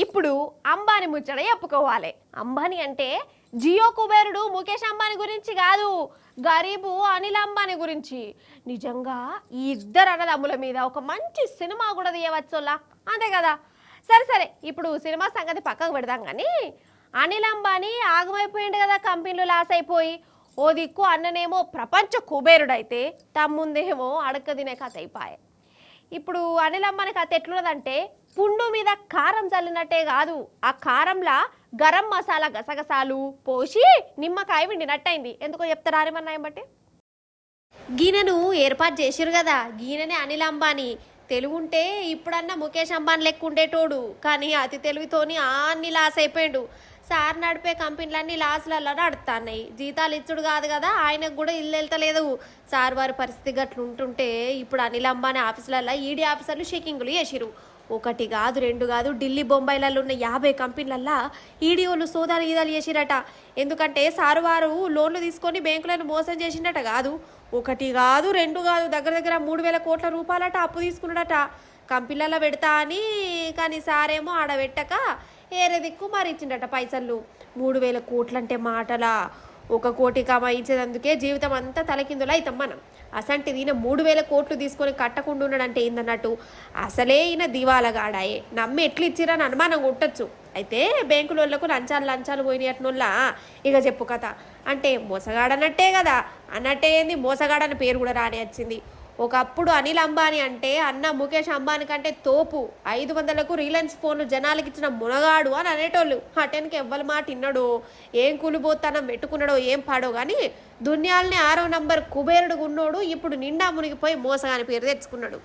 ఇప్పుడు అంబానీ ముచ్చట చెప్పుకోవాలి. అంబానీ అంటే జియో కుబేరుడు ముఖేష్ అంబానీ గురించి కాదు, గరీబు అనిల్ అంబానీ గురించి. నిజంగా ఈ ఇద్దరు అన్నదమ్ముల మీద ఒక మంచి సినిమా కూడా తీయవచ్చులా, అంతే కదా. సరే సరే, ఇప్పుడు సినిమా సంగతి పక్కకు పెడదాం. కానీ అనిల్ అంబానీ ఆగమైపోయింది కదా, కంపెనీలు లాస్ అయిపోయి. ఓ దిక్కు అన్ననేమో ప్రపంచ కుబేరుడైతే తమ్ముందేమో అడక్క తినే కథ అయిపోయాయి. ఇప్పుడు అనిల్ అంబానీ కథ ఎట్లున్నదంటే, పుండు మీద కారం చల్లినట్టే కాదు, ఆ కారంలా గరం మసాలా గసగసాలు పోసి నిమ్మకాయ విండినట్టయింది. ఎందుకో చెప్తారా ఏమన్నా బట్టి. గీనెను ఏర్పాటు చేసిరు కదా, గీనెనే అనిల్ అంబానీ. తెలుగుంటే ఇప్పుడన్నా ముఖేష్ అంబానీ లెక్క ఉండేటోడు, కానీ అతి తెలివితోని అన్ని లాస్ అయిపోయాడు. సార్ నడిపే కంపెనీలన్నీ లాస్లలో నడుస్తున్నాయి. జీతాలు ఇచ్చుడు కాదు కదా, ఆయనకు కూడా ఇల్లు వెళ్తలేదు. సార్ వారి పరిస్థితి గట్లు ఉంటుంటే ఇప్పుడు అనిల్ అంబానీ ఆఫీసులలో ఈడీ ఆఫీసర్లు షెకింగ్లు చేసిరు. ఒకటి కాదు రెండు కాదు, ఢిల్లీ బొంబాయిలలో ఉన్న 50 కంపెనీలల్లో ఈడీఓలు సోదాలు గీదాలు చేసిరట. ఎందుకంటే సారు వారు లోన్లు తీసుకొని బ్యాంకులను మోసం చేసిండట కాదు. ఒకటి కాదు రెండు కాదు, దగ్గర దగ్గర 3,000 కోట్ల రూపాయలట అప్పు తీసుకున్నాడట కంపెనీలలో పెడతా అని. కానీ సారేమో ఆడ పెట్టక ఏరే దిక్కు మరి ఇచ్చిండట పైసలు. 3,000 కోట్లంటే మాటలా? 1 కోటి కమాయించేందుకే జీవితం అంతా తలకిందులా అవుతాం మనం. అసంటిది ఈయన 3,000 కోట్లు తీసుకొని కట్టకుండా ఉన్నాడంటే ఏందన్నట్టు. అసలే ఈయన దివాలగాడాయే, నమ్మి ఎట్లు ఇచ్చిరని అనుమానం కొట్టచ్చు. అయితే బ్యాంకుల వాళ్ళకు లంచాలు పోయినట్టునోళ్ళ ఇక చెప్పు కథ. అంటే మోసగాడన్నట్టే కదా, అన్నట్టే ఏంది మోసగాడని పేరు కూడా రాని వచ్చింది. ఒకప్పుడు అనిల్ అంబానీ అంటే అన్న ముఖేష్ అంబానీ కంటే తోపు. 500లకు రిలయన్స్ ఫోన్లు జనాలకి ఇచ్చిన మునగాడు అని అనేటోళ్ళు. అటెన్కి ఎవ్వరి మాట విన్నాడో, ఏం కూలిపోతానం పెట్టుకున్నాడో ఏం పాడో కానీ దునియాల్ని 6వ నంబర్ కుబేరుడు ఉన్నోడు ఇప్పుడు నిండా మునిగిపోయి మోసగాని పేరు తెచ్చుకున్నాడు.